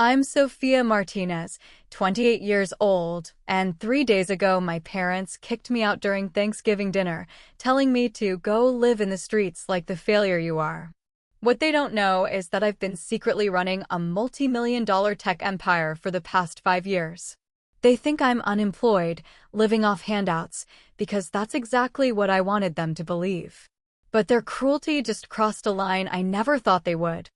I'm Sophia Martinez, 28 years old, and 3 days ago my parents kicked me out during Thanksgiving dinner, telling me to go live in the streets like the failure you are. What they don't know is that I've been secretly running a multi-million-dollar tech empire for the past 5 years. They think I'm unemployed, living off handouts, because that's exactly what I wanted them to believe. But their cruelty just crossed a line I never thought they would.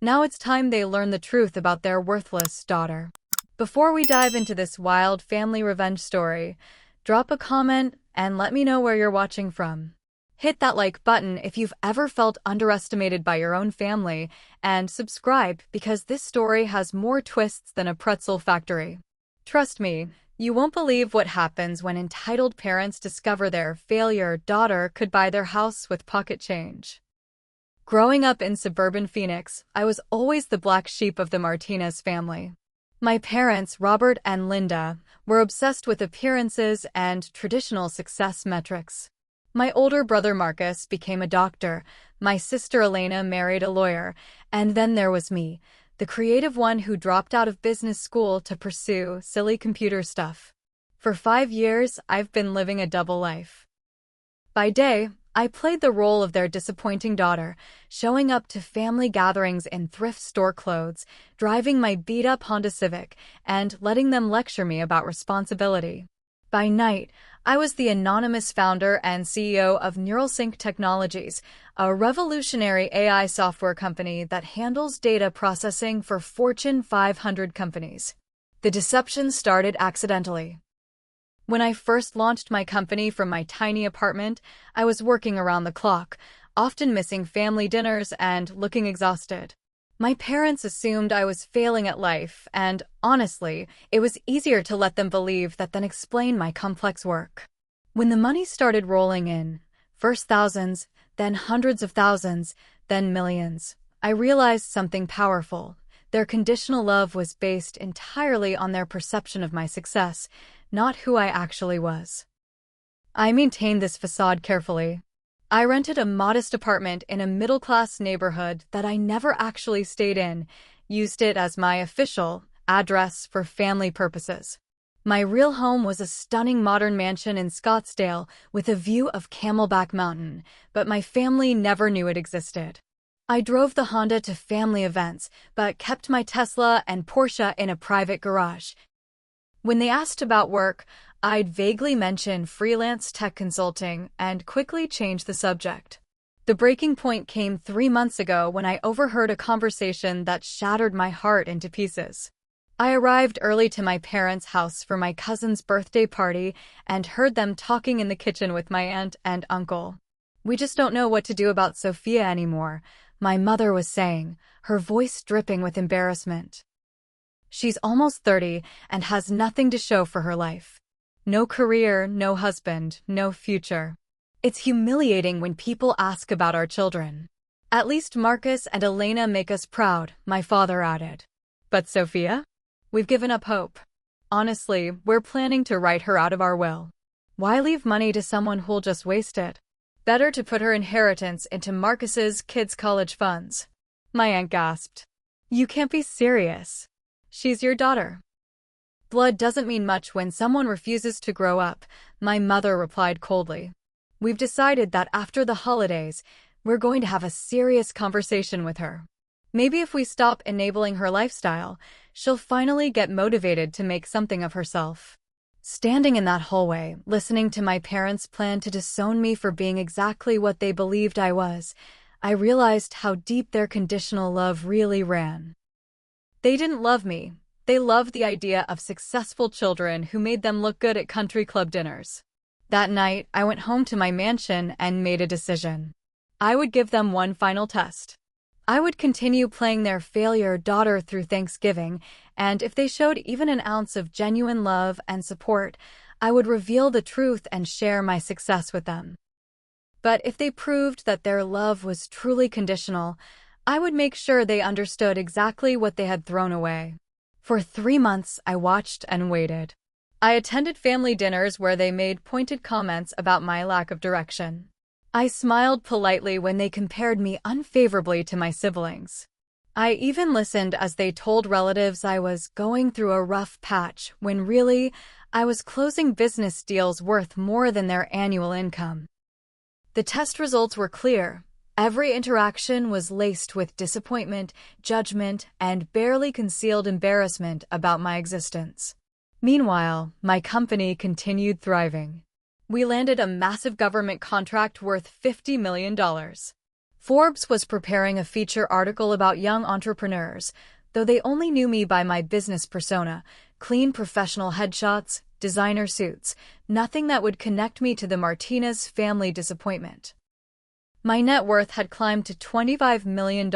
Now it's time they learn the truth about their worthless daughter. Before we dive into this wild family revenge story, drop a comment and let me know where you're watching from. Hit that like button if you've ever felt underestimated by your own family, and subscribe because this story has more twists than a pretzel factory. Trust me, you won't believe what happens when entitled parents discover their failure daughter could buy their house with pocket change. Growing up in suburban Phoenix, I was always the black sheep of the Martinez family. My parents, Robert and Linda, were obsessed with appearances and traditional success metrics. My older brother Marcus became a doctor, my sister Elena married a lawyer, and then there was me, the creative one who dropped out of business school to pursue silly computer stuff. For 5 years, I've been living a double life. By day, I played the role of their disappointing daughter, showing up to family gatherings in thrift store clothes, driving my beat-up Honda Civic, and letting them lecture me about responsibility. By night, I was the anonymous founder and CEO of NeuralSync Technologies, a revolutionary AI software company that handles data processing for Fortune 500 companies. The deception started accidentally. When I first launched my company from my tiny apartment, I was working around the clock, often missing family dinners and looking exhausted. My parents assumed I was failing at life, and honestly, it was easier to let them believe that than explain my complex work. When the money started rolling in, first thousands, then hundreds of thousands, then millions, I realized something powerful. Their conditional love was based entirely on their perception of my success, not who I actually was. I maintained this facade carefully. I rented a modest apartment in a middle-class neighborhood that I never actually stayed in, used it as my official address for family purposes. My real home was a stunning modern mansion in Scottsdale with a view of Camelback Mountain, but my family never knew it existed. I drove the Honda to family events, but kept my Tesla and Porsche in a private garage. When they asked about work, I'd vaguely mention freelance tech consulting and quickly change the subject. The breaking point came 3 months ago when I overheard a conversation that shattered my heart into pieces. I arrived early to my parents' house for my cousin's birthday party and heard them talking in the kitchen with my aunt and uncle. "We just don't know what to do about Sophia anymore," my mother was saying, her voice dripping with embarrassment. "She's almost 30 and has nothing to show for her life. No career, no husband, no future. It's humiliating when people ask about our children. At least Marcus and Elena make us proud," my father added. "But Sophia? We've given up hope. Honestly, we're planning to write her out of our will. Why leave money to someone who'll just waste it? Better to put her inheritance into Marcus's kids' college funds." My aunt gasped. "You can't be serious. She's your daughter." "Blood doesn't mean much when someone refuses to grow up," my mother replied coldly. "We've decided that after the holidays, we're going to have a serious conversation with her. Maybe if we stop enabling her lifestyle, she'll finally get motivated to make something of herself." Standing in that hallway, listening to my parents' plan to disown me for being exactly what they believed I was, I realized how deep their conditional love really ran. They didn't love me. They loved the idea of successful children who made them look good at country club dinners. That night, I went home to my mansion and made a decision. I would give them one final test. I would continue playing their failure daughter through Thanksgiving, and if they showed even an ounce of genuine love and support, I would reveal the truth and share my success with them. But if they proved that their love was truly conditional, I would make sure they understood exactly what they had thrown away. For 3 months, I watched and waited. I attended family dinners where they made pointed comments about my lack of direction. I smiled politely when they compared me unfavorably to my siblings. I even listened as they told relatives I was going through a rough patch when really, I was closing business deals worth more than their annual income. The test results were clear. Every interaction was laced with disappointment, judgment, and barely concealed embarrassment about my existence. Meanwhile, my company continued thriving. We landed a massive government contract worth $50 million. Forbes was preparing a feature article about young entrepreneurs, though they only knew me by my business persona, clean professional headshots, designer suits, nothing that would connect me to the Martinez family disappointment. My net worth had climbed to $25 million,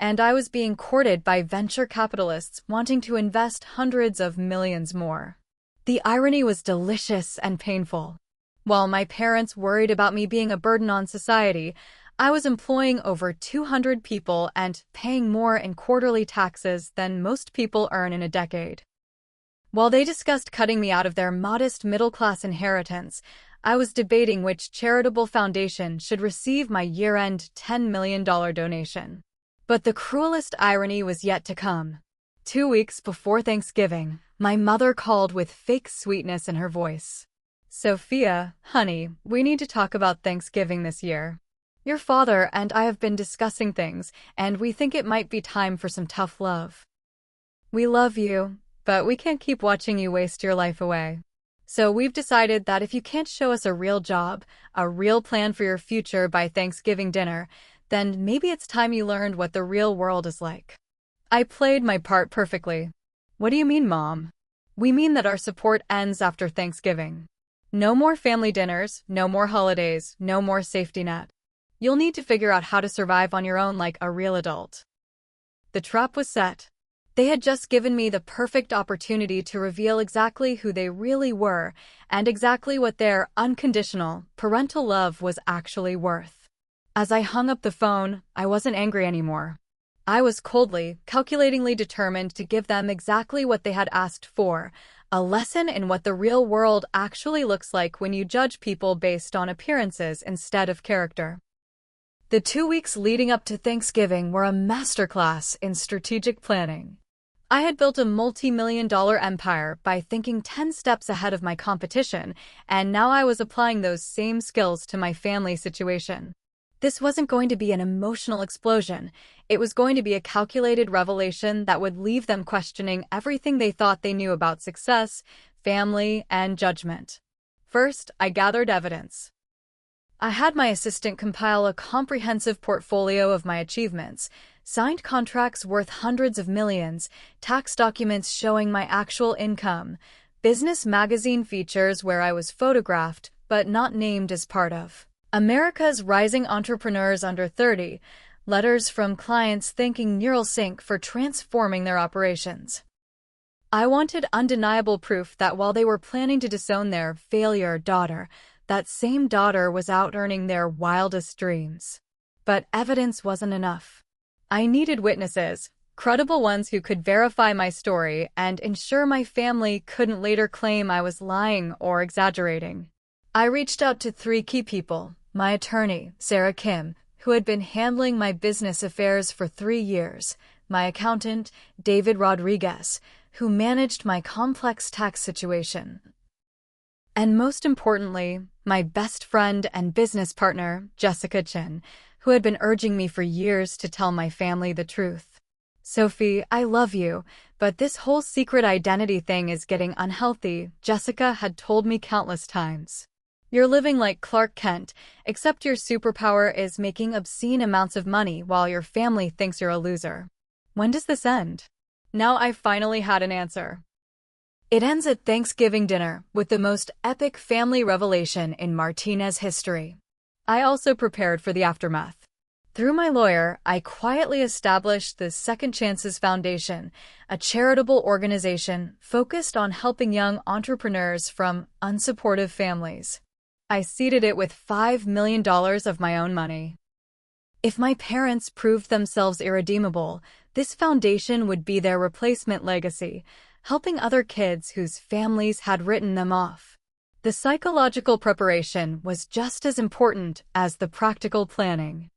and I was being courted by venture capitalists wanting to invest hundreds of millions more. The irony was delicious and painful. While my parents worried about me being a burden on society, I was employing over 200 people and paying more in quarterly taxes than most people earn in a decade. While they discussed cutting me out of their modest middle-class inheritance, I was debating which charitable foundation should receive my year-end $10 million donation. But the cruelest irony was yet to come. 2 weeks before Thanksgiving, my mother called with fake sweetness in her voice. "Sophia, honey, we need to talk about Thanksgiving this year. Your father and I have been discussing things, and we think it might be time for some tough love. We love you, but we can't keep watching you waste your life away. So we've decided that if you can't show us a real job, a real plan for your future by Thanksgiving dinner, then maybe it's time you learned what the real world is like." I played my part perfectly. "What do you mean, Mom?" "We mean that our support ends after Thanksgiving. No more family dinners, no more holidays, no more safety net. You'll need to figure out how to survive on your own like a real adult." The trap was set. They had just given me the perfect opportunity to reveal exactly who they really were and exactly what their unconditional, parental love was actually worth. As I hung up the phone, I wasn't angry anymore. I was coldly, calculatingly determined to give them exactly what they had asked for, a lesson in what the real world actually looks like when you judge people based on appearances instead of character. The 2 weeks leading up to Thanksgiving were a masterclass in strategic planning. I had built a multi-million-dollar empire by thinking 10 steps ahead of my competition, and now I was applying those same skills to my family situation. This wasn't going to be an emotional explosion. It was going to be a calculated revelation that would leave them questioning everything they thought they knew about success, family, and judgment. First, I gathered evidence. I had my assistant compile a comprehensive portfolio of my achievements, signed contracts worth hundreds of millions, tax documents showing my actual income, business magazine features where I was photographed but not named as part of America's Rising Entrepreneurs Under 30, letters from clients thanking NeuralSync for transforming their operations. I wanted undeniable proof that while they were planning to disown their failure daughter, that same daughter was out earning their wildest dreams. But evidence wasn't enough. I needed witnesses, credible ones who could verify my story and ensure my family couldn't later claim I was lying or exaggerating. I reached out to 3 key people: my attorney, Sarah Kim, who had been handling my business affairs for 3 years, my accountant, David Rodriguez, who managed my complex tax situation, and most importantly, my best friend and business partner, Jessica Chin, who had been urging me for years to tell my family the truth. "Sophie, I love you, but this whole secret identity thing is getting unhealthy," Jessica had told me countless times. "You're living like Clark Kent, except your superpower is making obscene amounts of money while your family thinks you're a loser. When does this end?" Now I finally had an answer. It ends at Thanksgiving dinner with the most epic family revelation in Martinez history. I also prepared for the aftermath. Through my lawyer, I quietly established the Second Chances Foundation, a charitable organization focused on helping young entrepreneurs from unsupportive families. I seeded it with $5 million of my own money. If my parents proved themselves irredeemable, this foundation would be their replacement legacy, helping other kids whose families had written them off. The psychological preparation was just as important as the practical planning.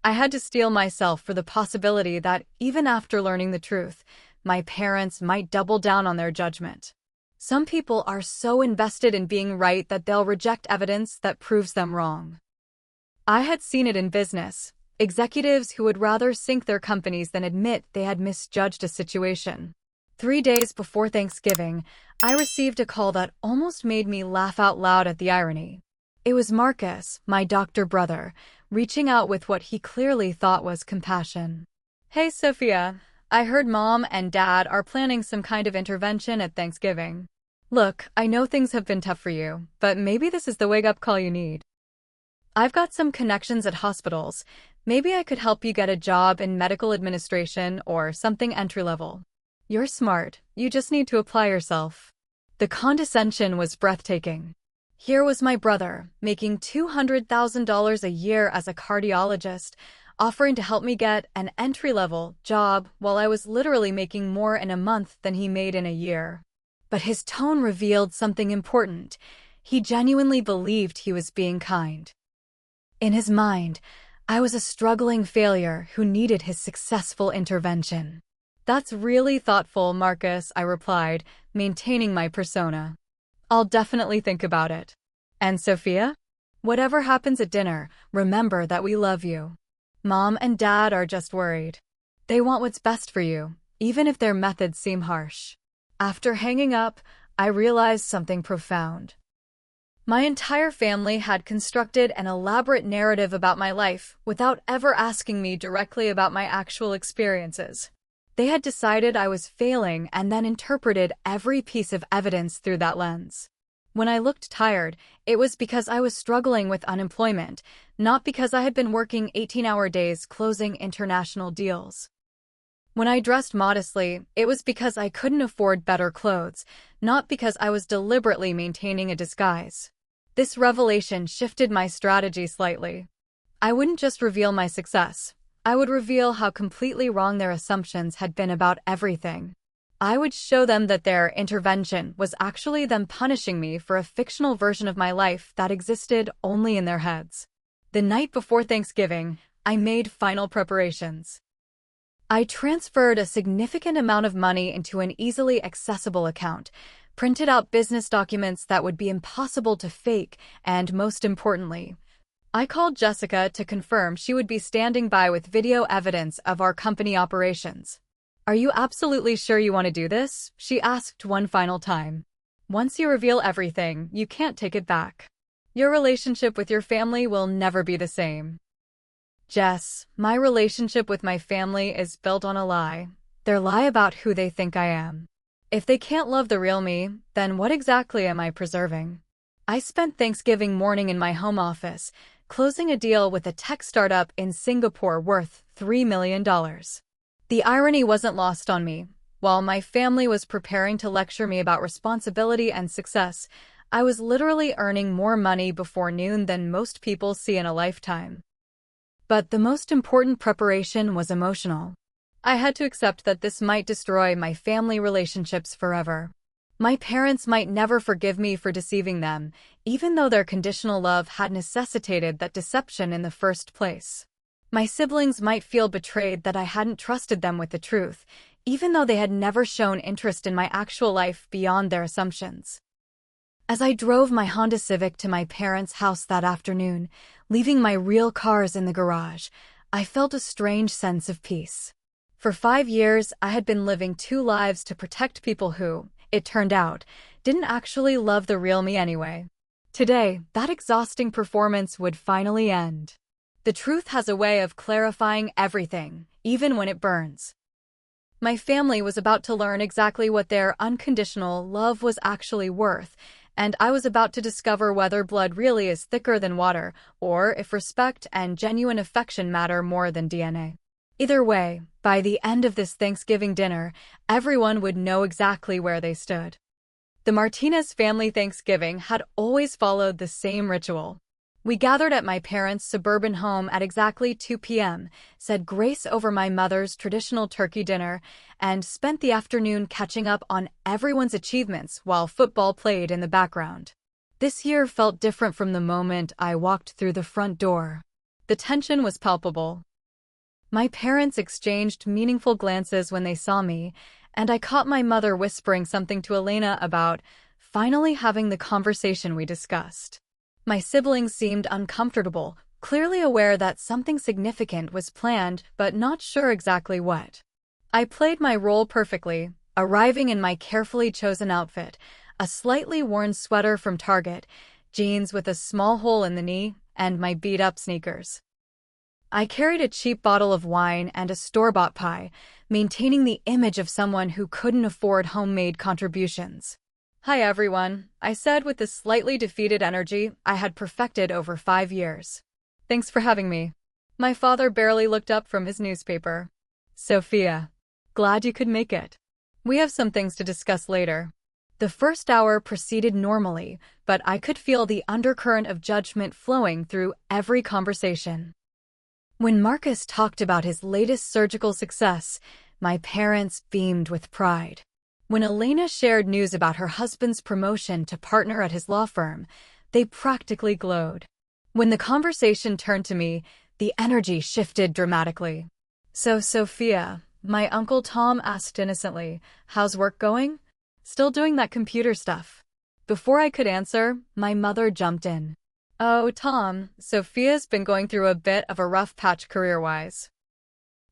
I had to steel myself for the possibility that, even after learning the truth, my parents might double down on their judgment. Some people are so invested in being right that they'll reject evidence that proves them wrong. I had seen it in business, executives who would rather sink their companies than admit they had misjudged a situation. 3 days before Thanksgiving, I received a call that almost made me laugh out loud at the irony. It was Marcus, my doctor brother, reaching out with what he clearly thought was compassion. "Hey, Sophia. I heard Mom and Dad are planning some kind of intervention at Thanksgiving. Look, I know things have been tough for you, but maybe this is the wake-up call you need. I've got some connections at hospitals. Maybe I could help you get a job in medical administration or something entry-level. You're smart. You just need to apply yourself." The condescension was breathtaking. Here was my brother, making $200,000 a year as a cardiologist, offering to help me get an entry-level job while I was literally making more in a month than he made in a year. But his tone revealed something important. He genuinely believed he was being kind. In his mind, I was a struggling failure who needed his successful intervention. "That's really thoughtful, Marcus," I replied, maintaining my persona. "I'll definitely think about it. And Sophia? Whatever happens at dinner, remember that we love you. Mom and Dad are just worried. They want what's best for you, even if their methods seem harsh." After hanging up, I realized something profound. My entire family had constructed an elaborate narrative about my life without ever asking me directly about my actual experiences. They had decided I was failing and then interpreted every piece of evidence through that lens. When I looked tired, it was because I was struggling with unemployment, not because I had been working 18-hour days closing international deals. When I dressed modestly, it was because I couldn't afford better clothes, not because I was deliberately maintaining a disguise. This revelation shifted my strategy slightly. I wouldn't just reveal my success. I would reveal how completely wrong their assumptions had been about everything. I would show them that their intervention was actually them punishing me for a fictional version of my life that existed only in their heads. The night before Thanksgiving, I made final preparations. I transferred a significant amount of money into an easily accessible account, printed out business documents that would be impossible to fake, and most importantly, I called Jessica to confirm she would be standing by with video evidence of our company operations. "Are you absolutely sure you want to do this?" she asked one final time. "Once you reveal everything, you can't take it back. Your relationship with your family will never be the same." "Jess, my relationship with my family is built on a lie. Their lie about who they think I am. If they can't love the real me, then what exactly am I preserving?" I spent Thanksgiving morning in my home office, closing a deal with a tech startup in Singapore worth $3 million. The irony wasn't lost on me. While my family was preparing to lecture me about responsibility and success, I was literally earning more money before noon than most people see in a lifetime. But the most important preparation was emotional. I had to accept that this might destroy my family relationships forever. My parents might never forgive me for deceiving them, even though their conditional love had necessitated that deception in the first place. My siblings might feel betrayed that I hadn't trusted them with the truth, even though they had never shown interest in my actual life beyond their assumptions. As I drove my Honda Civic to my parents' house that afternoon, leaving my real cars in the garage, I felt a strange sense of peace. For 5 years, I had been living 2 lives to protect people who, it turned out, didn't actually love the real me anyway. Today, that exhausting performance would finally end. The truth has a way of clarifying everything, even when it burns. My family was about to learn exactly what their unconditional love was actually worth, and I was about to discover whether blood really is thicker than water, or if respect and genuine affection matter more than DNA. Either way, by the end of this Thanksgiving dinner, everyone would know exactly where they stood. The Martinez family Thanksgiving had always followed the same ritual. We gathered at my parents' suburban home at exactly 2 p.m., said grace over my mother's traditional turkey dinner, and spent the afternoon catching up on everyone's achievements while football played in the background. This year felt different from the moment I walked through the front door. The tension was palpable. My parents exchanged meaningful glances when they saw me, and I caught my mother whispering something to Elena about finally having the conversation we discussed. My siblings seemed uncomfortable, clearly aware that something significant was planned, but not sure exactly what. I played my role perfectly, arriving in my carefully chosen outfit, a slightly worn sweater from Target, jeans with a small hole in the knee, and my beat-up sneakers. I carried a cheap bottle of wine and a store-bought pie, maintaining the image of someone who couldn't afford homemade contributions. "Hi everyone," I said with the slightly defeated energy I had perfected over 5 years. "Thanks for having me." My father barely looked up from his newspaper. "Sophia, glad you could make it. We have some things to discuss later." The first hour proceeded normally, but I could feel the undercurrent of judgment flowing through every conversation. When Marcus talked about his latest surgical success, my parents beamed with pride. When Elena shared news about her husband's promotion to partner at his law firm, they practically glowed. When the conversation turned to me, the energy shifted dramatically. "So, Sophia," my Uncle Tom asked innocently, "how's work going? Still doing that computer stuff?" Before I could answer, my mother jumped in. "Oh, Tom, Sophia's been going through a bit of a rough patch career-wise.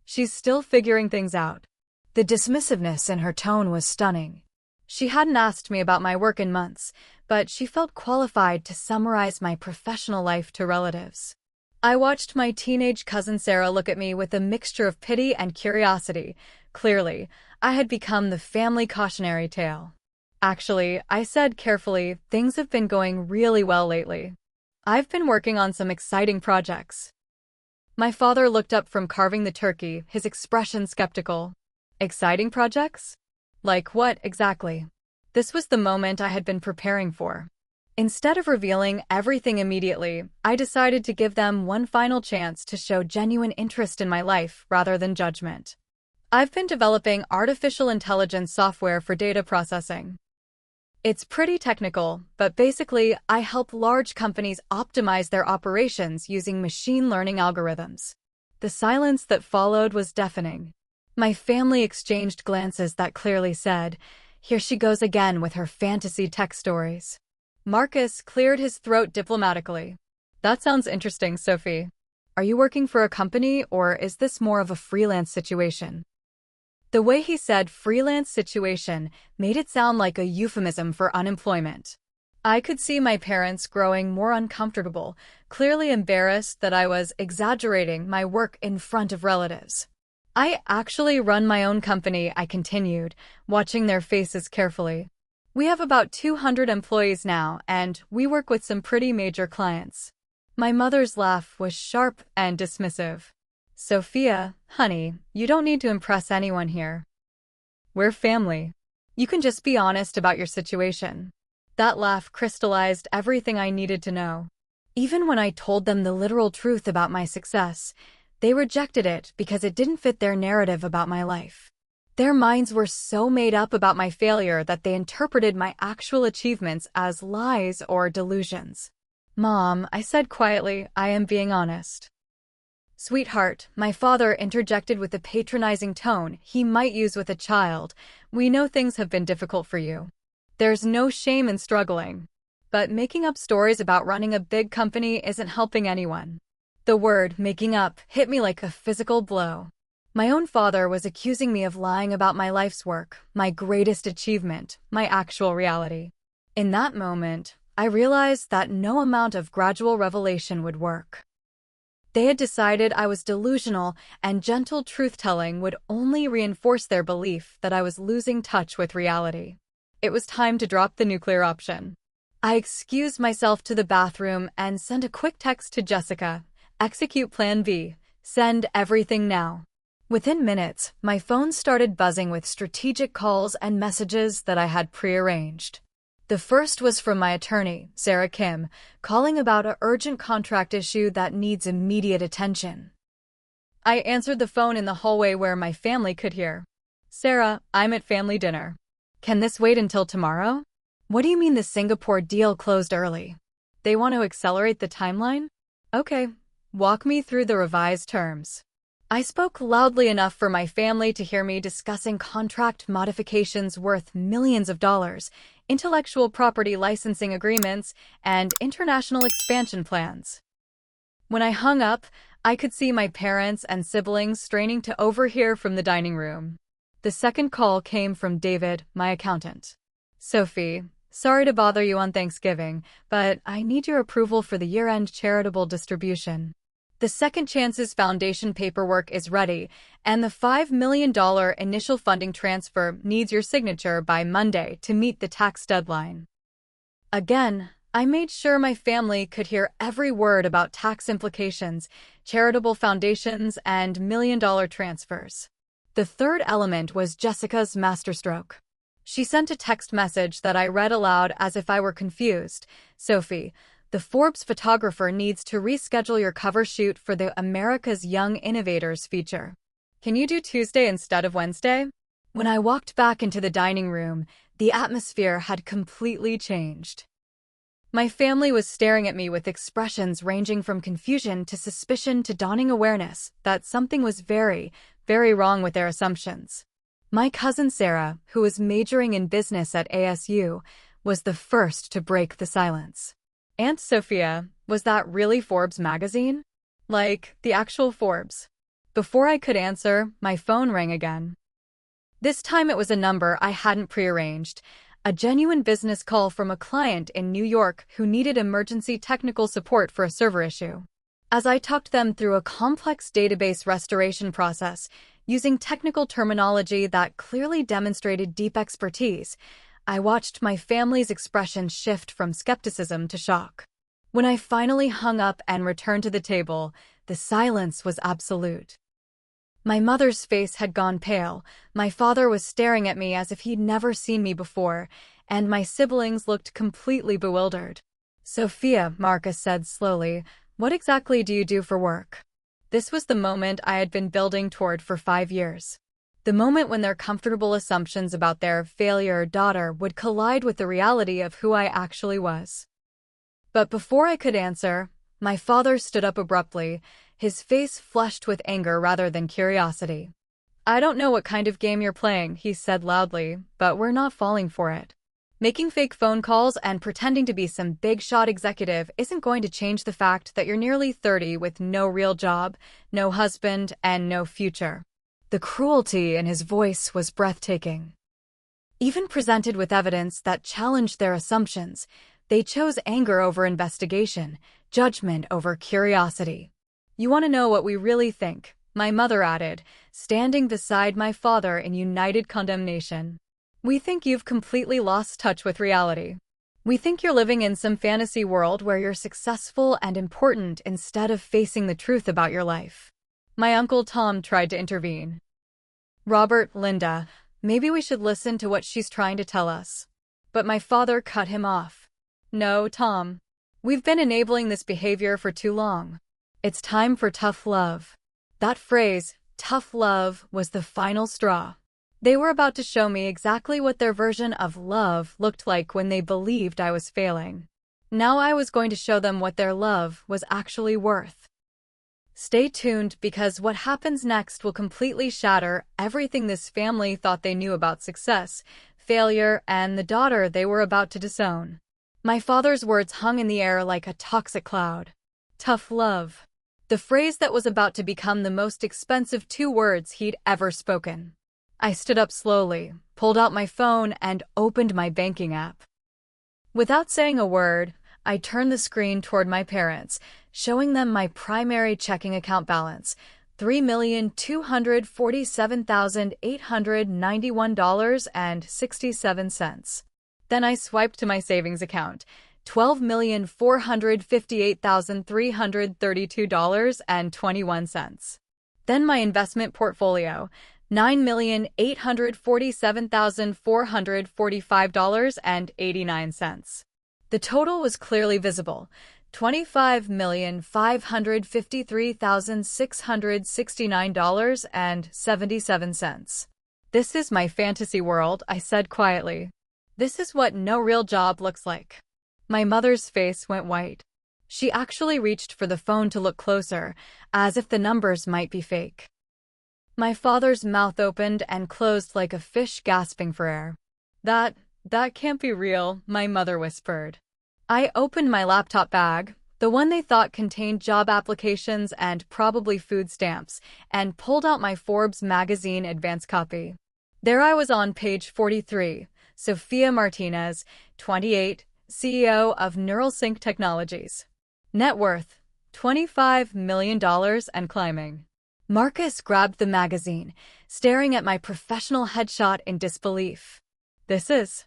She's still figuring things out." The dismissiveness in her tone was stunning. She hadn't asked me about my work in months, but she felt qualified to summarize my professional life to relatives. I watched my teenage cousin Sarah look at me with a mixture of pity and curiosity. Clearly, I had become the family cautionary tale. "Actually," I said carefully, "things have been going really well lately. I've been working on some exciting projects." My father looked up from carving the turkey, his expression skeptical. "Exciting projects? Like what, exactly?" This was the moment I had been preparing for. Instead of revealing everything immediately, I decided to give them one final chance to show genuine interest in my life rather than judgment. "I've been developing artificial intelligence software for data processing. It's pretty technical, but basically, I help large companies optimize their operations using machine learning algorithms." The silence that followed was deafening. My family exchanged glances that clearly said, "Here she goes again with her fantasy tech stories." Marcus cleared his throat diplomatically. "That sounds interesting, Sophie. Are you working for a company, or is this more of a freelance situation?" The way he said freelance situation made it sound like a euphemism for unemployment. I could see my parents growing more uncomfortable, clearly embarrassed that I was exaggerating my work in front of relatives. "I actually run my own company," I continued, watching their faces carefully. "We have about 200 employees now, and we work with some pretty major clients." My mother's laugh was sharp and dismissive. "Sophia, honey, you don't need to impress anyone here. We're family. You can just be honest about your situation." That laugh crystallized everything I needed to know. Even when I told them the literal truth about my success, they rejected it because it didn't fit their narrative about my life. Their minds were so made up about my failure that they interpreted my actual achievements as lies or delusions. "Mom," I said quietly, "I am being honest." "Sweetheart," my father interjected with the patronizing tone he might use with a child, "we know things have been difficult for you. There's no shame in struggling. But making up stories about running a big company isn't helping anyone." The word "making up" hit me like a physical blow. My own father was accusing me of lying about my life's work, my greatest achievement, my actual reality. In that moment, I realized that no amount of gradual revelation would work. They had decided I was delusional, and gentle truth-telling would only reinforce their belief that I was losing touch with reality. It was time to drop the nuclear option. I excused myself to the bathroom and sent a quick text to Jessica. "Execute Plan B. Send everything now." Within minutes, my phone started buzzing with strategic calls and messages that I had prearranged. The first was from my attorney, Sarah Kim, calling about an urgent contract issue that needs immediate attention. I answered the phone in the hallway where my family could hear. "Sarah, I'm at family dinner. Can this wait until tomorrow?" "What do you mean the Singapore deal closed early? They want to accelerate the timeline?" "Okay. Walk me through the revised terms." I spoke loudly enough for my family to hear me discussing contract modifications worth millions of dollars, intellectual property licensing agreements, and international expansion plans. When I hung up, I could see my parents and siblings straining to overhear from the dining room. The second call came from David, my accountant. Sophie, sorry to bother you on Thanksgiving, but I need your approval for the year-end charitable distribution. The Second Chances Foundation paperwork is ready, and the $5 million initial funding transfer needs your signature by Monday to meet the tax deadline. Again, I made sure my family could hear every word about tax implications, charitable foundations, and million-dollar transfers. The third element was Jessica's masterstroke. She sent a text message that I read aloud as if I were confused. Sophie, the Forbes photographer needs to reschedule your cover shoot for the America's Young Innovators feature. Can you do Tuesday instead of Wednesday? When I walked back into the dining room, the atmosphere had completely changed. My family was staring at me with expressions ranging from confusion to suspicion to dawning awareness that something was very, very wrong with their assumptions. My cousin Sarah, who was majoring in business at ASU, was the first to break the silence. Aunt Sophia, was that really Forbes magazine? Like, the actual Forbes? Before I could answer, my phone rang again. This time it was a number I hadn't prearranged, a genuine business call from a client in New York who needed emergency technical support for a server issue. As I talked them through a complex database restoration process, using technical terminology that clearly demonstrated deep expertise, I watched my family's expression shift from skepticism to shock. When I finally hung up and returned to the table, the silence was absolute. My mother's face had gone pale, my father was staring at me as if he'd never seen me before, and my siblings looked completely bewildered. Sophia, Marcus said slowly, what exactly do you do for work? This was the moment I had been building toward for 5 years. The moment when their comfortable assumptions about their failure daughter would collide with the reality of who I actually was. But before I could answer, my father stood up abruptly, his face flushed with anger rather than curiosity. I don't know what kind of game you're playing, he said loudly, but we're not falling for it. Making fake phone calls and pretending to be some big-shot executive isn't going to change the fact that you're nearly 30 with no real job, no husband, and no future. The cruelty in his voice was breathtaking. Even presented with evidence that challenged their assumptions, they chose anger over investigation, judgment over curiosity. You want to know what we really think, my mother added, standing beside my father in united condemnation. We think you've completely lost touch with reality. We think you're living in some fantasy world where you're successful and important instead of facing the truth about your life. My Uncle Tom tried to intervene. Robert, Linda, maybe we should listen to what she's trying to tell us. But my father cut him off. No, Tom. We've been enabling this behavior for too long. It's time for tough love. That phrase, tough love, was the final straw. They were about to show me exactly what their version of love looked like when they believed I was failing. Now I was going to show them what their love was actually worth. Stay tuned because what happens next will completely shatter everything this family thought they knew about success, failure, and the daughter they were about to disown. My father's words hung in the air like a toxic cloud. Tough love. The phrase that was about to become the most expensive 2 words he'd ever spoken. I stood up slowly, pulled out my phone, and opened my banking app. Without saying a word, I turned the screen toward my parents, showing them my primary checking account balance, $3,247,891.67. Then I swiped to my savings account, $12,458,332.21. Then my investment portfolio, $9,847,445.89. The total was clearly visible, $25,553,669.77. This is my fantasy world, I said quietly. This is what no real job looks like. My mother's face went white. She actually reached for the phone to look closer, as if the numbers might be fake. My father's mouth opened and closed like a fish gasping for air. That can't be real, my mother whispered. I opened my laptop bag, the one they thought contained job applications and probably food stamps, and pulled out my Forbes magazine advance copy. There I was on page 43, Sophia Martinez, 28, CEO of NeuralSync Technologies. Net worth, $25 million and climbing. Marcus grabbed the magazine, staring at my professional headshot in disbelief. This is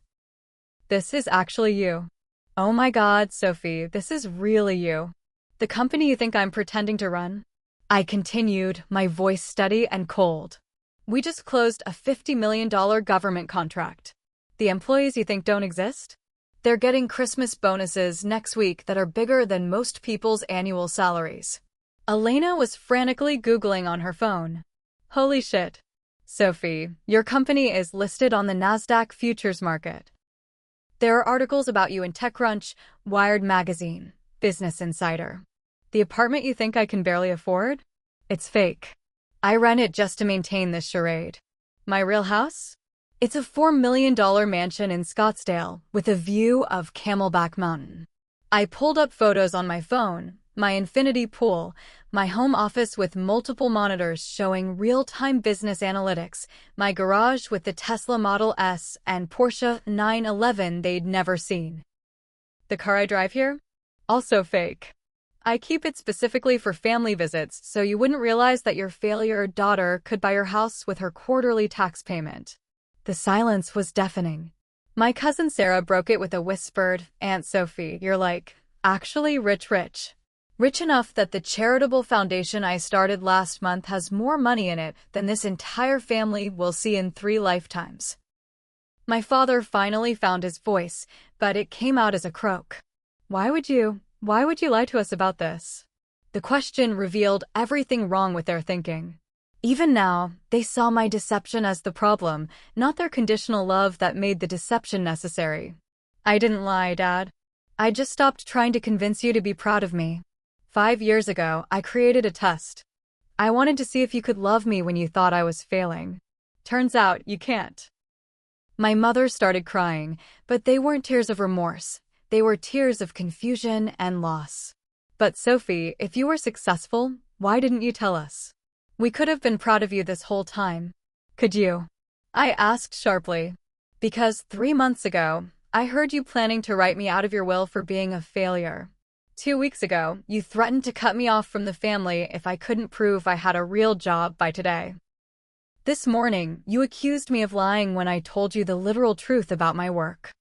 actually you. Oh my God, Sophie, this is really you. The company you think I'm pretending to run? I continued, my voice steady and cold. We just closed a $50 million government contract. The employees you think don't exist? They're getting Christmas bonuses next week that are bigger than most people's annual salaries. Elena was frantically Googling on her phone. Holy shit. Sophie, your company is listed on the NASDAQ futures market. There are articles about you in TechCrunch, Wired Magazine, Business Insider. The apartment you think I can barely afford? It's fake. I rent it just to maintain this charade. My real house? It's a $4 million mansion in Scottsdale with a view of Camelback Mountain. I pulled up photos on my phone, my infinity pool, my home office with multiple monitors showing real-time business analytics, my garage with the Tesla Model S and Porsche 911 they'd never seen. The car I drive here? Also fake. I keep it specifically for family visits so you wouldn't realize that your failure daughter could buy your house with her quarterly tax payment. The silence was deafening. My cousin Sarah broke it with a whispered, Aunt Sophie, you're like, actually rich. Rich enough that the charitable foundation I started last month has more money in it than this entire family will see in 3 lifetimes. My father finally found his voice, but it came out as a croak. Why would you lie to us about this? The question revealed everything wrong with their thinking. Even now, they saw my deception as the problem, not their conditional love that made the deception necessary. I didn't lie, Dad. I just stopped trying to convince you to be proud of me. 5 years ago, I created a test. I wanted to see if you could love me when you thought I was failing. Turns out, you can't. My mother started crying, but they weren't tears of remorse. They were tears of confusion and loss. But Sophie, if you were successful, why didn't you tell us? We could have been proud of you this whole time. Could you? I asked sharply. Because 3 months ago, I heard you planning to write me out of your will for being a failure. 2 weeks ago, you threatened to cut me off from the family if I couldn't prove I had a real job by today. This morning, you accused me of lying when I told you the literal truth about my work.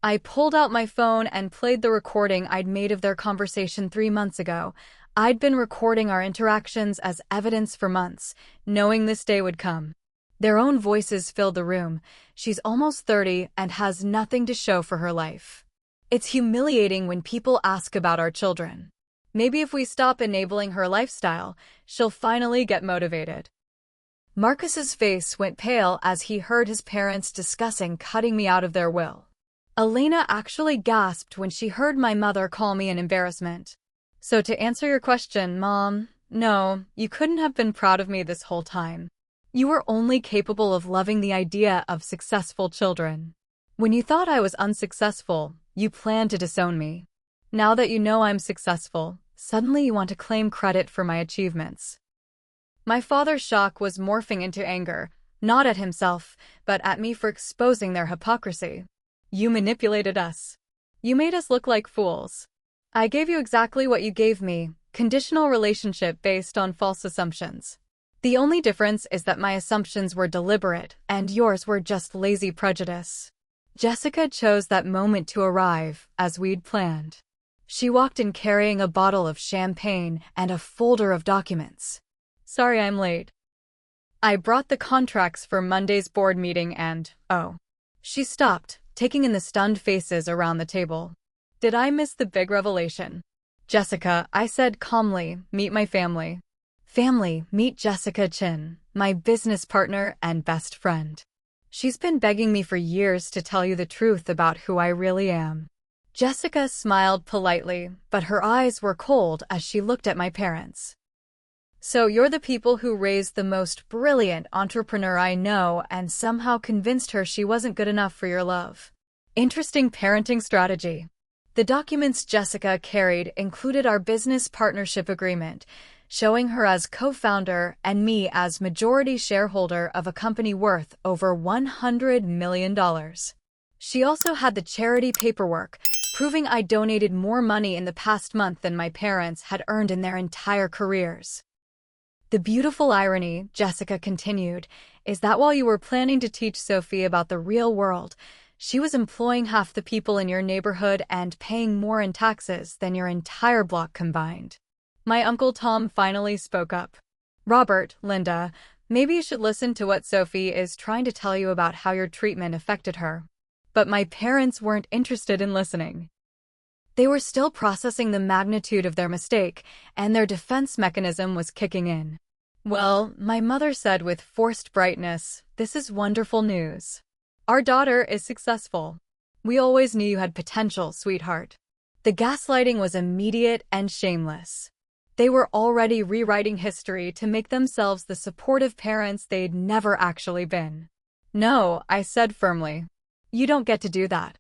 I pulled out my phone and played the recording I'd made of their conversation 3 months ago. I'd been recording our interactions as evidence for months, knowing this day would come. Their own voices filled the room. She's almost 30 and has nothing to show for her life. It's humiliating when people ask about our children. Maybe if we stop enabling her lifestyle, she'll finally get motivated. Marcus's face went pale as he heard his parents discussing cutting me out of their will. Elena actually gasped when she heard my mother call me an embarrassment. So to answer your question, Mom, no, you couldn't have been proud of me this whole time. You were only capable of loving the idea of successful children. When you thought I was unsuccessful, you planned to disown me. Now that you know I'm successful, suddenly you want to claim credit for my achievements. My father's shock was morphing into anger, not at himself, but at me for exposing their hypocrisy. You manipulated us. You made us look like fools. I gave you exactly what you gave me, conditional relationship based on false assumptions. The only difference is that my assumptions were deliberate, and yours were just lazy prejudice. Jessica chose that moment to arrive, as we'd planned. She walked in carrying a bottle of champagne and a folder of documents. Sorry I'm late. I brought the contracts for Monday's board meeting and, oh. She stopped, taking in the stunned faces around the table. Did I miss the big revelation? Jessica, I said calmly, meet my family. Family, meet Jessica Chin, my business partner and best friend. She's been begging me for years to tell you the truth about who I really am. Jessica smiled politely, but her eyes were cold as she looked at my parents. So you're the people who raised the most brilliant entrepreneur I know and somehow convinced her she wasn't good enough for your love. Interesting parenting strategy. The documents Jessica carried included our business partnership agreement, showing her as co-founder and me as majority shareholder of a company worth over $100 million. She also had the charity paperwork, proving I donated more money in the past month than my parents had earned in their entire careers. The beautiful irony, Jessica continued, is that while you were planning to teach Sophie about the real world, she was employing half the people in your neighborhood and paying more in taxes than your entire block combined. My Uncle Tom finally spoke up. Robert, Linda, maybe you should listen to what Sophie is trying to tell you about how your treatment affected her. But my parents weren't interested in listening. They were still processing the magnitude of their mistake, and their defense mechanism was kicking in. Well, my mother said with forced brightness, "This is wonderful news. Our daughter is successful. We always knew you had potential, sweetheart." The gaslighting was immediate and shameless. They were already rewriting history to make themselves the supportive parents they'd never actually been. "No," I said firmly. "You don't get to do that.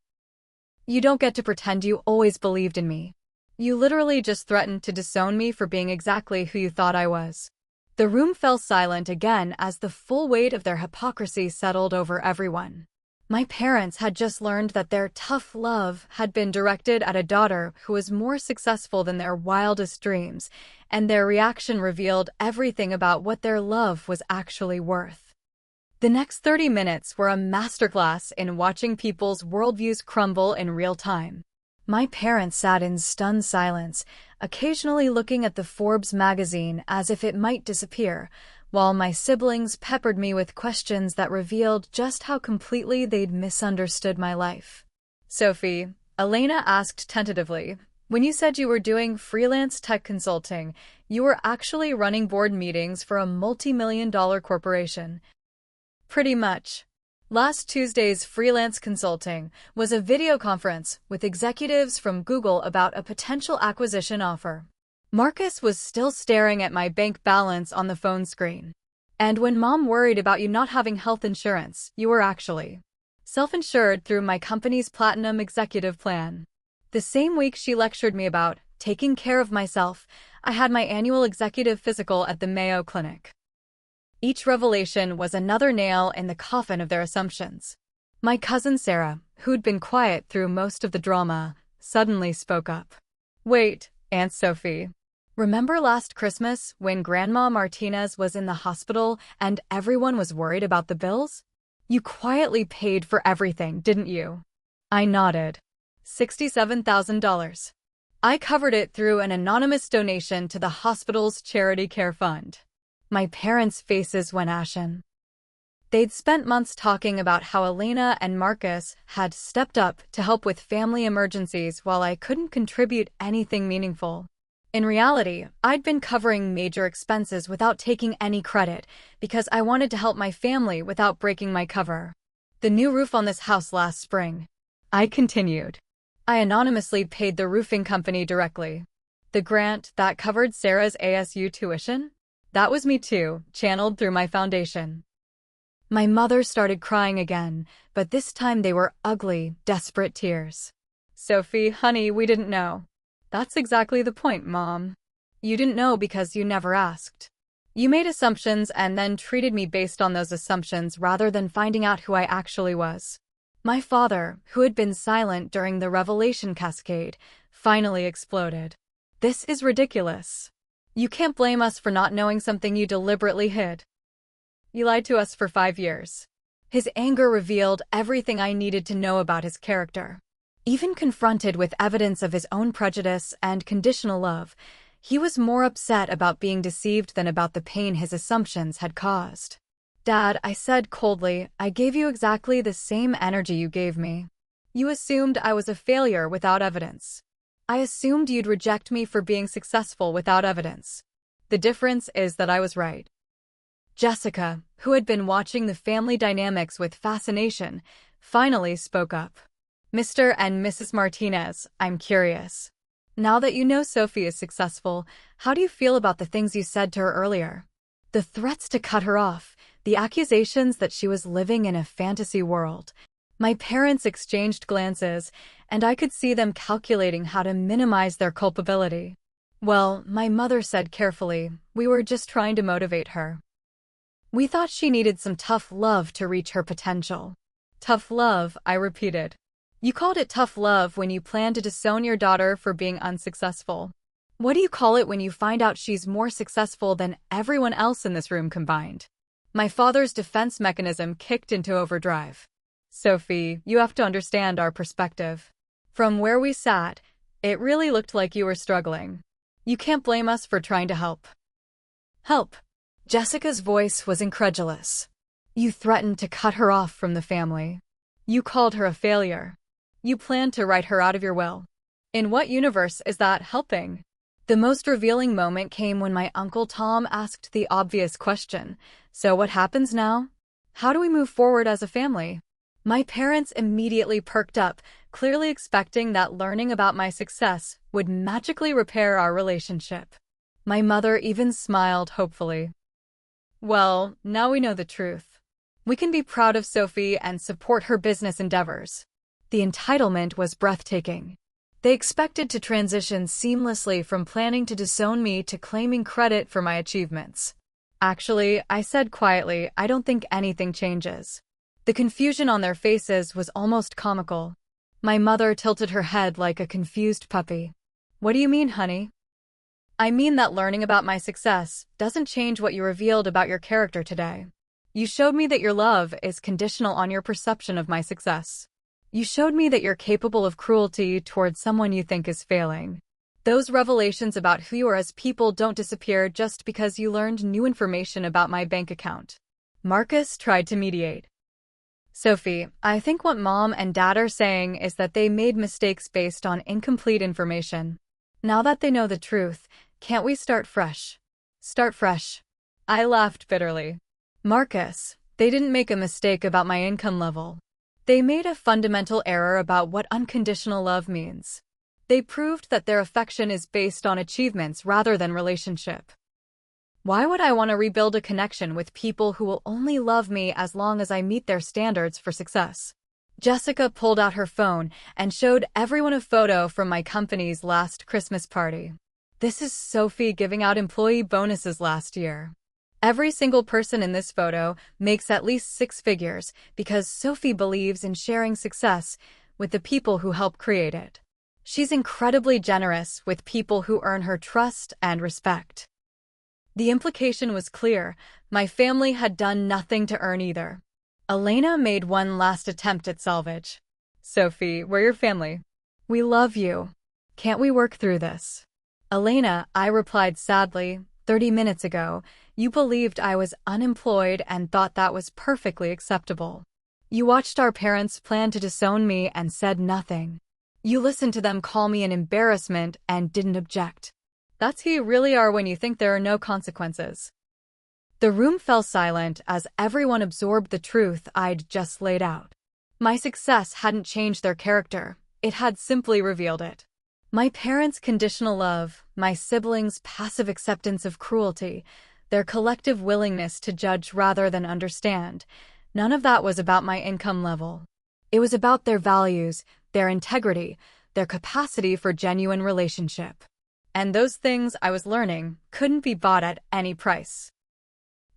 You don't get to pretend you always believed in me. You literally just threatened to disown me for being exactly who you thought I was." The room fell silent again as the full weight of their hypocrisy settled over everyone. My parents had just learned that their tough love had been directed at a daughter who was more successful than their wildest dreams, and their reaction revealed everything about what their love was actually worth. The next 30 minutes were a masterclass in watching people's worldviews crumble in real time. My parents sat in stunned silence, occasionally looking at the Forbes magazine as if it might disappear, while my siblings peppered me with questions that revealed just how completely they'd misunderstood my life. "Sophie," Elena asked tentatively, "when you said you were doing freelance tech consulting, you were actually running board meetings for a multi-million-dollar corporation." "Pretty much. Last Tuesday's freelance consulting was a video conference with executives from Google about a potential acquisition offer." Marcus was still staring at my bank balance on the phone screen. "And when Mom worried about you not having health insurance, you were actually self-insured through my company's Platinum Executive Plan. The same week she lectured me about taking care of myself, I had my annual executive physical at the Mayo Clinic." Each revelation was another nail in the coffin of their assumptions. My cousin Sarah, who'd been quiet through most of the drama, suddenly spoke up. "Wait, Aunt Sophie. Remember last Christmas when Grandma Martinez was in the hospital and everyone was worried about the bills? You quietly paid for everything, didn't you?" I nodded. $67,000. I covered it through an anonymous donation to the hospital's charity care fund. My parents' faces went ashen. They'd spent months talking about how Elena and Marcus had stepped up to help with family emergencies while I couldn't contribute anything meaningful. In reality, I'd been covering major expenses without taking any credit because I wanted to help my family without breaking my cover. "The new roof on this house last spring," I continued. "I anonymously paid the roofing company directly. The grant that covered Sarah's ASU tuition? That was me too, channeled through my foundation." My mother started crying again, but this time they were ugly, desperate tears. "Sophie, honey, we didn't know." "That's exactly the point, Mom. You didn't know because you never asked. You made assumptions and then treated me based on those assumptions rather than finding out who I actually was." My father, who had been silent during the revelation cascade, finally exploded. "This is ridiculous. You can't blame us for not knowing something you deliberately hid. You lied to us for 5 years." His anger revealed everything I needed to know about his character. Even confronted with evidence of his own prejudice and conditional love, he was more upset about being deceived than about the pain his assumptions had caused. "Dad," I said coldly, "I gave you exactly the same energy you gave me. You assumed I was a failure without evidence. I assumed you'd reject me for being successful without evidence. The difference is that I was right." Jessica, who had been watching the family dynamics with fascination, finally spoke up. "Mr. and Mrs. Martinez, I'm curious. Now that you know Sophie is successful, how do you feel about the things you said to her earlier? The threats to cut her off, the accusations that she was living in a fantasy world. My parents exchanged glances, and I could see them calculating how to minimize their culpability. Well, my mother said carefully, we were just trying to motivate her. We thought she needed some tough love to reach her potential. Tough love, I repeated. You called it tough love when you planned to disown your daughter for being unsuccessful. What do you call it when you find out she's more successful than everyone else in this room combined? My father's defense mechanism kicked into overdrive. Sophie, you have to understand our perspective. From where we sat, it really looked like you were struggling. You can't blame us for trying to help. Help? Jessica's voice was incredulous. You threatened to cut her off from the family. You called her a failure. You planned to write her out of your will. In what universe is that helping? The most revealing moment came when my Uncle Tom asked the obvious question, so what happens now? How do we move forward as a family? My parents immediately perked up, clearly expecting that learning about my success would magically repair our relationship. My mother even smiled hopefully. Well, now we know the truth. We can be proud of Sophie and support her business endeavors. The entitlement was breathtaking. They expected to transition seamlessly from planning to disown me to claiming credit for my achievements. Actually, I said quietly, I don't think anything changes. The confusion on their faces was almost comical. My mother tilted her head like a confused puppy. What do you mean, honey? I mean that learning about my success doesn't change what you revealed about your character today. You showed me that your love is conditional on your perception of my success. You showed me that you're capable of cruelty towards someone you think is failing. Those revelations about who you are as people don't disappear just because you learned new information about my bank account. Marcus tried to mediate. Sophie, I think what Mom and Dad are saying is that they made mistakes based on incomplete information. Now that they know the truth, can't we start fresh? Start fresh. I laughed bitterly. Marcus, they didn't make a mistake about my income level. They made a fundamental error about what unconditional love means. They proved that their affection is based on achievements rather than relationship. Why would I want to rebuild a connection with people who will only love me as long as I meet their standards for success? Jessica pulled out her phone and showed everyone a photo from my company's last Christmas party. This is Sophie giving out employee bonuses last year. Every single person in this photo makes at least 6 figures because Sophie believes in sharing success with the people who help create it. She's incredibly generous with people who earn her trust and respect. The implication was clear. My family had done nothing to earn either. Elena made one last attempt at salvage. Sophie, we're your family. We love you. Can't we work through this? Elena, I replied sadly, 30 minutes ago, you believed I was unemployed and thought that was perfectly acceptable. You watched our parents plan to disown me and said nothing. You listened to them call me an embarrassment and didn't object. That's who you really are when you think there are no consequences. The room fell silent as everyone absorbed the truth I'd just laid out. My success hadn't changed their character, it had simply revealed it. My parents' conditional love, my siblings' passive acceptance of cruelty, their collective willingness to judge rather than understand, none of that was about my income level. It was about their values, their integrity, their capacity for genuine relationship. And those things I was learning couldn't be bought at any price.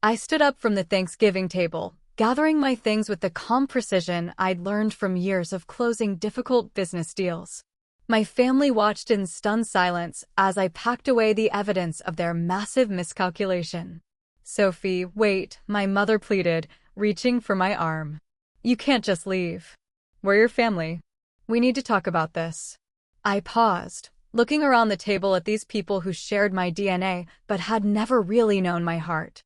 I stood up from the Thanksgiving table, gathering my things with the calm precision I'd learned from years of closing difficult business deals. My family watched in stunned silence as I packed away the evidence of their massive miscalculation. Sophie, wait, my mother pleaded, reaching for my arm. You can't just leave. We're your family. We need to talk about this. I paused, looking around the table at these people who shared my DNA but had never really known my heart.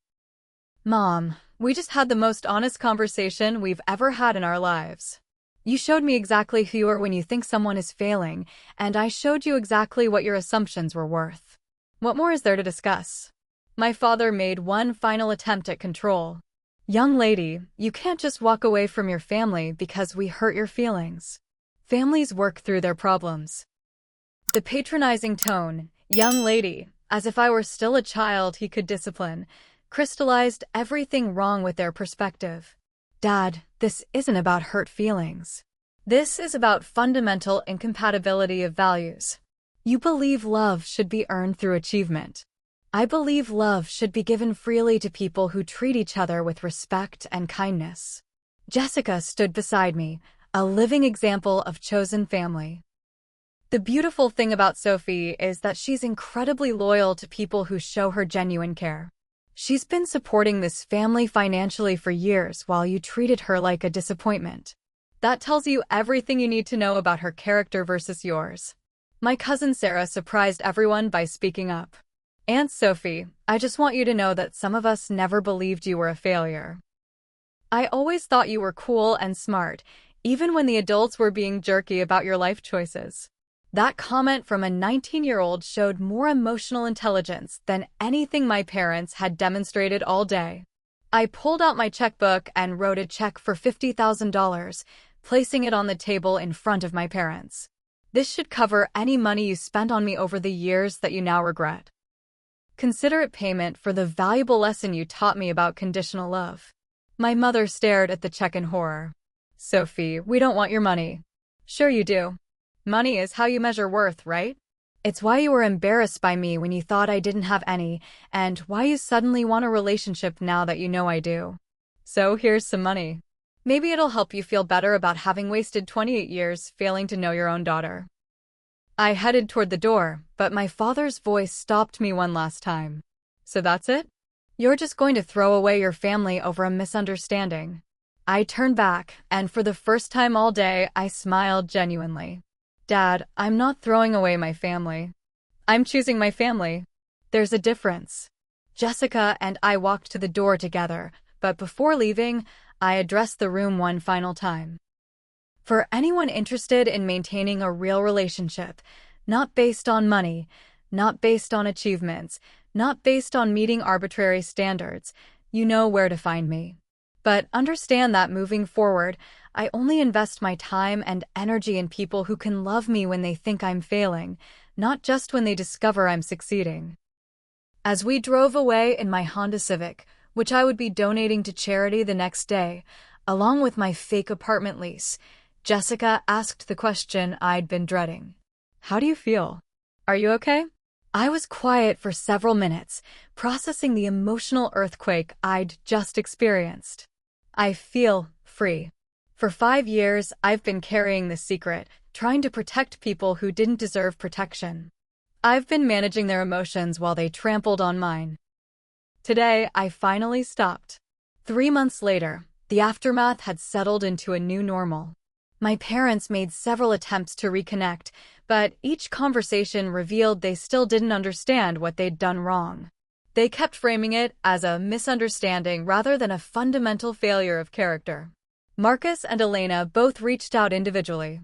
Mom, we just had the most honest conversation we've ever had in our lives. You showed me exactly who you are when you think someone is failing, and I showed you exactly what your assumptions were worth. What more is there to discuss? My father made one final attempt at control. Young lady, you can't just walk away from your family because we hurt your feelings. Families work through their problems. The patronizing tone, "young lady," as if I were still a child he could discipline, crystallized everything wrong with their perspective. Dad, this isn't about hurt feelings. This is about fundamental incompatibility of values. You believe love should be earned through achievement. I believe love should be given freely to people who treat each other with respect and kindness. Jessica stood beside me, a living example of chosen family. The beautiful thing about Sophie is that she's incredibly loyal to people who show her genuine care. She's been supporting this family financially for years while you treated her like a disappointment. That tells you everything you need to know about her character versus yours. My cousin Sarah surprised everyone by speaking up. "Aunt Sophie, I just want you to know that some of us never believed you were a failure. I always thought you were cool and smart, even when the adults were being jerky about your life choices." That comment from a 19-year-old showed more emotional intelligence than anything my parents had demonstrated all day. I pulled out my checkbook and wrote a check for $50,000, placing it on the table in front of my parents. "This should cover any money you spent on me over the years that you now regret. Consider it payment for the valuable lesson you taught me about conditional love." My mother stared at the check in horror. "Sophie, we don't want your money." "Sure you do. Money is how you measure worth, right? It's why you were embarrassed by me when you thought I didn't have any, and why you suddenly want a relationship now that you know I do. So here's some money. Maybe it'll help you feel better about having wasted 28 years failing to know your own daughter." I headed toward the door, but my father's voice stopped me one last time. "So that's it? You're just going to throw away your family over a misunderstanding?" I turned back, and for the first time all day, I smiled genuinely. "Dad, I'm not throwing away my family. I'm choosing my family. There's a difference." Jessica and I walked to the door together, but before leaving, I addressed the room one final time. For anyone interested in maintaining a real relationship, not based on money, not based on achievements, not based on meeting arbitrary standards, you know where to find me. But understand that moving forward, I only invest my time and energy in people who can love me when they think I'm failing, not just when they discover I'm succeeding. As we drove away in my Honda Civic, which I would be donating to charity the next day, along with my fake apartment lease, Jessica asked the question I'd been dreading. "How do you feel? Are you okay?" I was quiet for several minutes, processing the emotional earthquake I'd just experienced. "I feel free. For 5 years, I've been carrying this secret, trying to protect people who didn't deserve protection. I've been managing their emotions while they trampled on mine. Today, I finally stopped." 3 months later, the aftermath had settled into a new normal. My parents made several attempts to reconnect, but each conversation revealed they still didn't understand what they'd done wrong. They kept framing it as a misunderstanding rather than a fundamental failure of character. Marcus and Elena both reached out individually.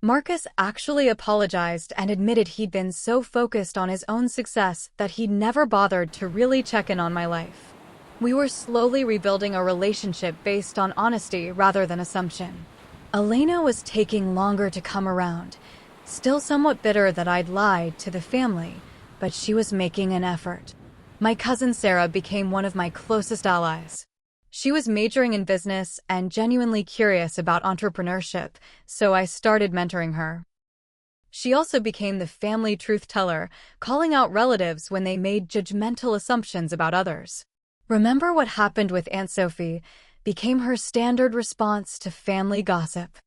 Marcus actually apologized and admitted he'd been so focused on his own success that he'd never bothered to really check in on my life. We were slowly rebuilding a relationship based on honesty rather than assumption. Elena was taking longer to come around, still somewhat bitter that I'd lied to the family, but she was making an effort. My cousin Sarah became one of my closest allies. She was majoring in business and genuinely curious about entrepreneurship, so I started mentoring her. She also became the family truth teller, calling out relatives when they made judgmental assumptions about others. "Remember what happened with Aunt Sophie" became her standard response to family gossip.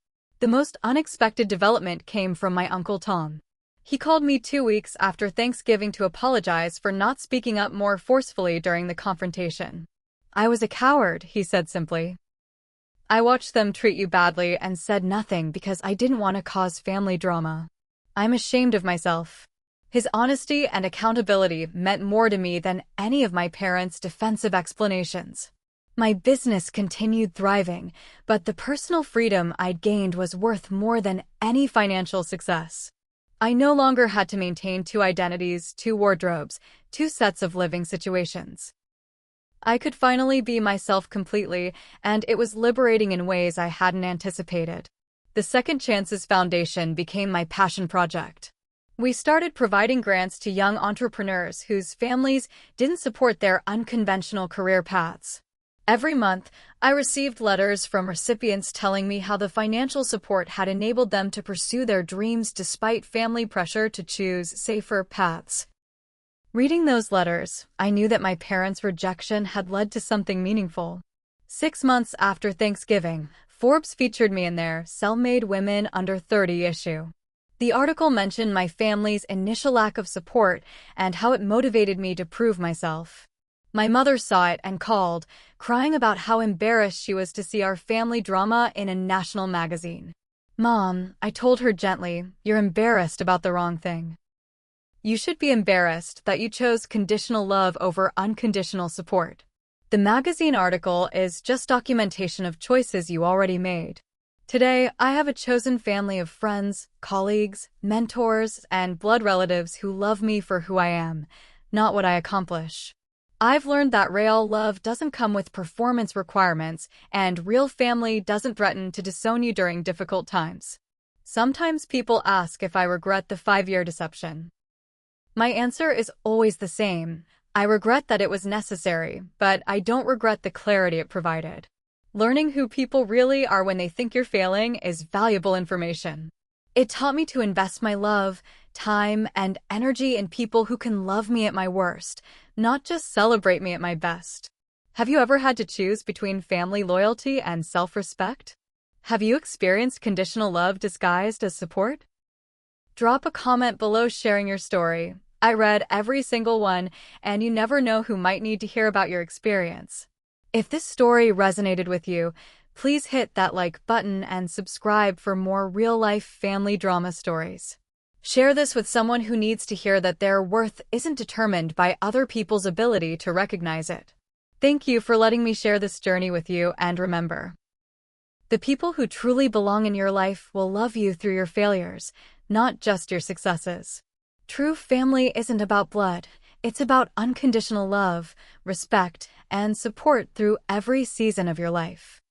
The most unexpected development came from my Uncle Tom. He called me 2 weeks after Thanksgiving to apologize for not speaking up more forcefully during the confrontation. "I was a coward," he said simply. "I watched them treat you badly and said nothing because I didn't want to cause family drama. I'm ashamed of myself." His honesty and accountability meant more to me than any of my parents' defensive explanations. My business continued thriving, but the personal freedom I'd gained was worth more than any financial success. I no longer had to maintain 2 identities, 2 wardrobes, 2 sets of living situations. I could finally be myself completely, and it was liberating in ways I hadn't anticipated. The Second Chances Foundation became my passion project. We started providing grants to young entrepreneurs whose families didn't support their unconventional career paths. Every month, I received letters from recipients telling me how the financial support had enabled them to pursue their dreams despite family pressure to choose safer paths. Reading those letters, I knew that my parents' rejection had led to something meaningful. 6 months after Thanksgiving, Forbes featured me in their Self-Made Women Under 30 issue. The article mentioned my family's initial lack of support and how it motivated me to prove myself. My mother saw it and called, crying about how embarrassed she was to see our family drama in a national magazine. "Mom," I told her gently, "you're embarrassed about the wrong thing. You should be embarrassed that you chose conditional love over unconditional support. The magazine article is just documentation of choices you already made. Today, I have a chosen family of friends, colleagues, mentors, and blood relatives who love me for who I am, not what I accomplish. I've learned that real love doesn't come with performance requirements, and real family doesn't threaten to disown you during difficult times." Sometimes people ask if I regret the 5-year deception. My answer is always the same. I regret that it was necessary, but I don't regret the clarity it provided. Learning who people really are when they think you're failing is valuable information. It taught me to invest my love, time, and energy in people who can love me at my worst, not just celebrate me at my best. Have you ever had to choose between family loyalty and self-respect? Have you experienced conditional love disguised as support? Drop a comment below sharing your story. I read every single one, and you never know who might need to hear about your experience. If this story resonated with you, please hit that like button and subscribe for more real-life family drama stories. Share this with someone who needs to hear that their worth isn't determined by other people's ability to recognize it. Thank you for letting me share this journey with you, and remember, the people who truly belong in your life will love you through your failures, not just your successes. True family isn't about blood. It's about unconditional love, respect, and support through every season of your life.